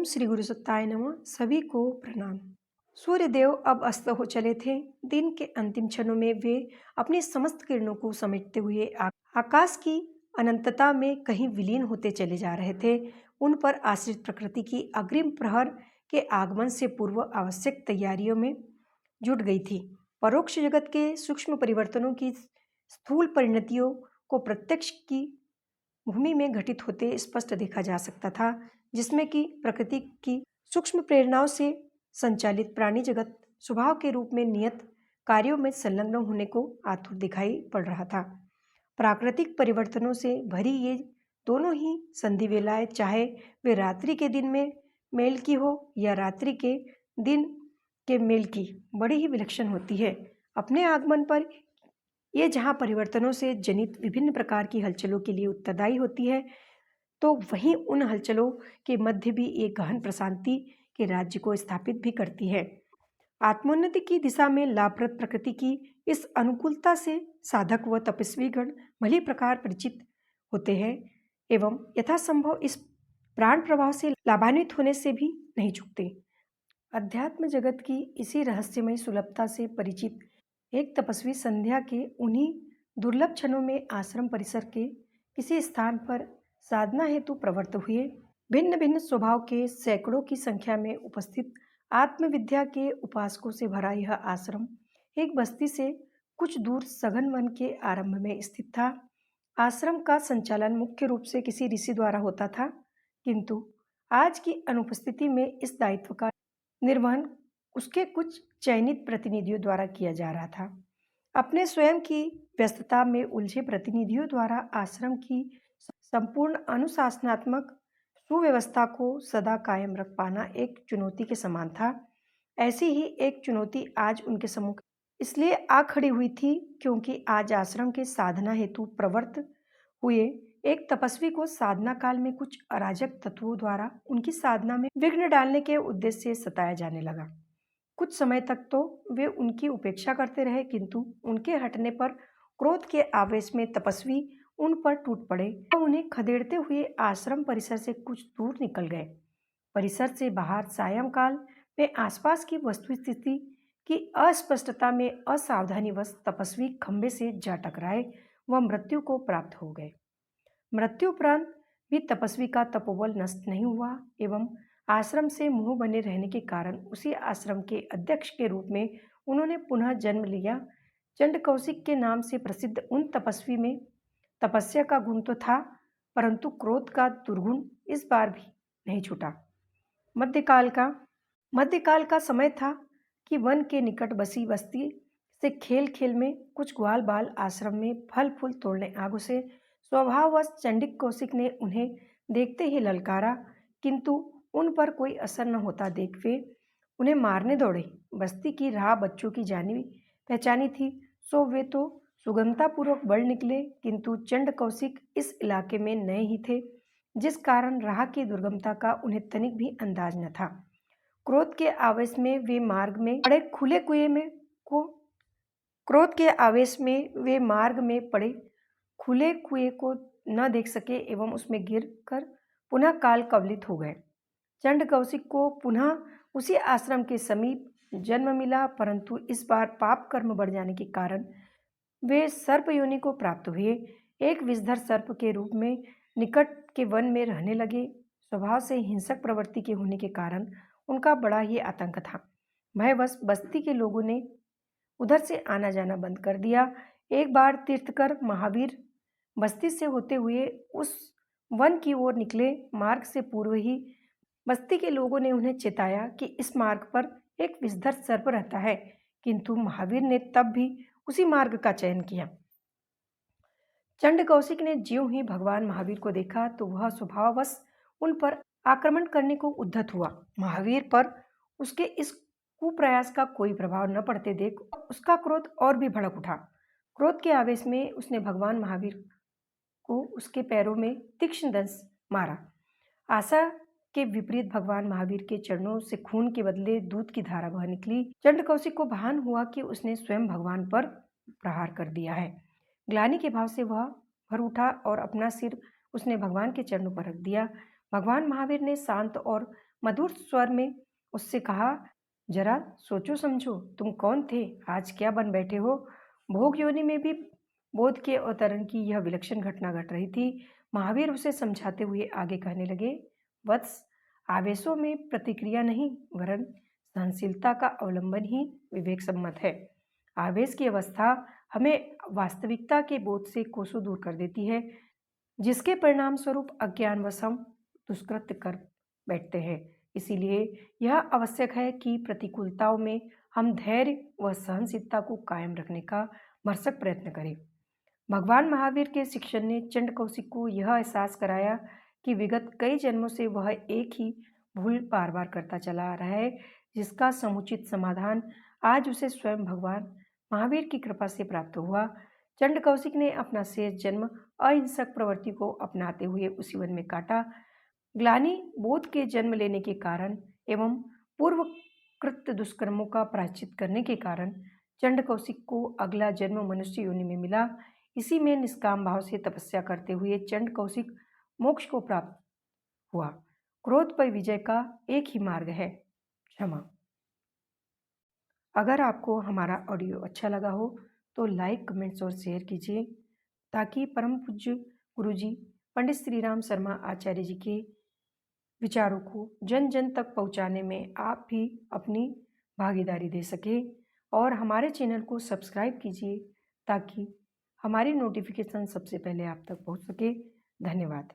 ओम श्री गुरु सत्ताय नमः। सभी को प्रणाम। सूर्य देव अब अस्त हो चले थे। दिन के अंतिम क्षणों में वे अपनी समस्त किरणों को समेटते हुए आकाश की अनंतता में कहीं विलीन होते चले जा रहे थे। उन पर आश्रित प्रकृति की अग्रिम प्रहर के आगमन से पूर्व आवश्यक तैयारियों में जुट गई थी। परोक्ष जगत के सूक्ष्म परिवर्तनों की स्थूल परिणतियों को प्रत्यक्ष की भूमि में घटित होते स्पष्ट देखा जा सकता था, जिसमें कि प्रकृति की सूक्ष्म प्रेरणाओं से संचालित प्राणी जगत स्वभाव के रूप में नियत कार्यों में संलग्न होने को आतुर दिखाई पड़ रहा था। प्राकृतिक परिवर्तनों से भरी ये दोनों ही संधि वेलाएं, चाहे वे रात्रि के दिन में मेल की हो या रात्रि के दिन के मेल की, बड़ी ही विलक्षण होती है। अपने आगमन पर ये जहाँ परिवर्तनों से जनित विभिन्न प्रकार की हलचलों के लिए उत्तरदायी होती है, तो वहीं उन हलचलों के मध्य भी एक गहन प्रशांति के राज्य को स्थापित भी करती है। आत्मोन्नति की दिशा में लाभप्रद प्रकृति की इस अनुकूलता से साधक व तपस्वीगण भली प्रकार परिचित होते हैं एवं यथासंभव इस प्राण प्रवाह से लाभान्वित होने से भी नहीं चूकते। अध्यात्म जगत की इसी रहस्यमय सुलभता से परिचित एक तपस्वी संध्या के उन्हीं दुर्लभ क्षणों में आश्रम परिसर के किसी स्थान पर साधना हेतु प्रवृत्त हुए। भिन्न भिन्न स्वभाव के सैकड़ों की संख्या में उपस्थित आत्मविद्या के उपासकों से भरा यह आश्रम एक बस्ती से कुछ दूर सघन वन के आरंभ में स्थित था। आश्रम का संचालन मुख्य रूप से किसी ऋषि द्वारा होता था, किंतु आज की अनुपस्थिति में इस दायित्व का निर्वहन उसके कुछ चयनित प्रतिनिधियों द्वारा किया जा रहा था। अपने स्वयं की व्यस्तता में उलझे प्रतिनिधियों द्वारा आश्रम की संपूर्ण अनुशासनात्मक सुव्यवस्था को सदा कायम रख पाना एक चुनौती के समान था। ऐसी ही एक चुनौती आज उनके सम्मुख इसलिए आ खड़ी हुई थी क्योंकि आज आश्रम के साधना हेतु प्रवृत्त हुए एक तपस्वी को साधना काल में कुछ अराजक तत्वों द्वारा उनकी साधना में विघ्न डालने के उद्देश्य से सताया जाने लगा। कुछ समय तक तो वे उनकी उपेक्षा करते रहे, किंतु उनके हटने पर क्रोध के आवेश में तपस्वी उन पर टूट पड़े और उन्हें खदेड़ते हुए आश्रम परिसर से कुछ दूर निकल गए। परिसर से बाहर सायंकाल में आसपास की वस्तुस्थिति की अस्पष्टता में असावधानीवश तपस्वी खंभे से जा टकराए व मृत्यु को प्राप्त हो गए। मृत्युपरांत भी तपस्वी का तपोबल नष्ट नहीं हुआ एवं आश्रम से मुंह बने रहने के कारण उसी आश्रम के अध्यक्ष के रूप में उन्होंने पुनः जन्म लिया। चंड कौशिक के नाम से प्रसिद्ध उन तपस्वी में तपस्या का गुण तो था, परंतु क्रोध का दुर्गुण इस बार भी नहीं छूटा। मध्यकाल का समय था कि वन के निकट बसी बस्ती से खेल खेल में कुछ ग्वाल बाल आश्रम में फल फूल तोड़ने आ घुसे। स्वभाववश चंडिक कौशिक ने उन्हें देखते ही ललकारा, किंतु उन पर कोई असर न होता देख वे उन्हें मारने दौड़े। बस्ती की राह बच्चों की जानी पहचानी थी, सो वे तो सुगमतापूर्वक बढ़ निकले, किंतु चंड कौशिक इस इलाके में नए ही थे, जिस कारण राह की दुर्गमता का उन्हें तनिक भी अंदाज न था। क्रोध के आवेश में वे मार्ग में पड़े खुले कुएं को न देख सके एवं उसमें गिर कर पुनः काल कवलित हो गए। चंड कौशिक को पुनः उसी आश्रम के समीप जन्म मिला, परंतु इस बार पाप कर्म बढ़ जाने के कारण वे सर्प योनि को प्राप्त हुए। एक विषधर सर्प के रूप में निकट के वन में रहने लगे। स्वभाव से हिंसक प्रवृत्ति के होने के कारण उनका बड़ा ही आतंक था। भयवश बस्ती के लोगों ने उधर से आना जाना बंद कर दिया। एक बार तीर्थकर महावीर बस्ती से होते हुए उस वन की ओर निकले। मार्ग से पूर्व ही बस्ती के लोगों ने उन्हें चेताया कि इस मार्ग पर एक विषधर सर्प रहता है, किंतु महावीर ने तब भी उसी मार्ग का चयन किया। चंड कौशिक ने ज्यों ही भगवान महावीर को देखा तो वह स्वभाववश उन पर आक्रमण करने को उद्यत हुआ। महावीर पर उसके इस कुप्रयास का कोई प्रभाव न पड़ते देख उसका क्रोध और भी भड़क उठा। क्रोध के आवेश में उसने भगवान महावीर को उसके पैरों में तीक्ष्ण दंश मारा। आशा के विपरीत भगवान महावीर के चरणों से खून के बदले दूध की धारा बह निकली। चंड कौशिक को भान हुआ कि उसने स्वयं भगवान पर प्रहार कर दिया है। ग्लानि के भाव से वह भर उठा और अपना सिर उसने भगवान के चरणों पर रख दिया। भगवान महावीर ने शांत और मधुर स्वर में उससे कहा, जरा सोचो समझो, तुम कौन थे, आज क्या बन बैठे हो। भोग योनि में भी बोध के अवतरण की यह विलक्षण घटना घट रही थी। महावीर उसे समझाते हुए आगे कहने लगे, वत्स, आवेशों में प्रतिक्रिया नहीं वरन सहनशीलता का अवलंबन ही विवेक सम्मत है। आवेश की अवस्था हमें वास्तविकता के बोध से कोसों दूर कर देती है, जिसके परिणाम स्वरूप अज्ञानवश हम दुष्कृत्य कर बैठते हैं। इसीलिए यह आवश्यक है कि प्रतिकूलताओं में हम धैर्य व सहनशीलता को कायम रखने का भरसक प्रयत्न करें। भगवान महावीर के शिक्षण ने चंड कौशिक को यह एहसास कराया कि विगत कई जन्मों से वह एक ही भूल बार बार करता चला आ रहा है, जिसका समुचित समाधान आज उसे स्वयं भगवान महावीर की कृपा से प्राप्त हुआ। चंड कौशिक ने अपना शेष जन्म अहिंसक प्रवृत्ति को अपनाते हुए उसी वन में काटा। ग्लानि बोध के जन्म लेने के कारण एवं पूर्व कृत दुष्कर्मों का प्रायश्चित करने के कारण चंड कौशिक को अगला जन्म मनुष्य योनि में मिला। इसी में निष्काम भाव से तपस्या करते हुए चंड कौशिक मोक्ष को प्राप्त हुआ। क्रोध पर विजय का एक ही मार्ग है, क्षमा। अगर आपको हमारा ऑडियो अच्छा लगा हो तो लाइक, कमेंट्स और शेयर कीजिए, ताकि परम पूज्य गुरुजी पंडित श्री राम शर्मा आचार्य जी के विचारों को जन जन तक पहुंचाने में आप भी अपनी भागीदारी दे सकें। और हमारे चैनल को सब्सक्राइब कीजिए ताकि हमारी नोटिफिकेशन सबसे पहले आप तक पहुंच सके। धन्यवाद।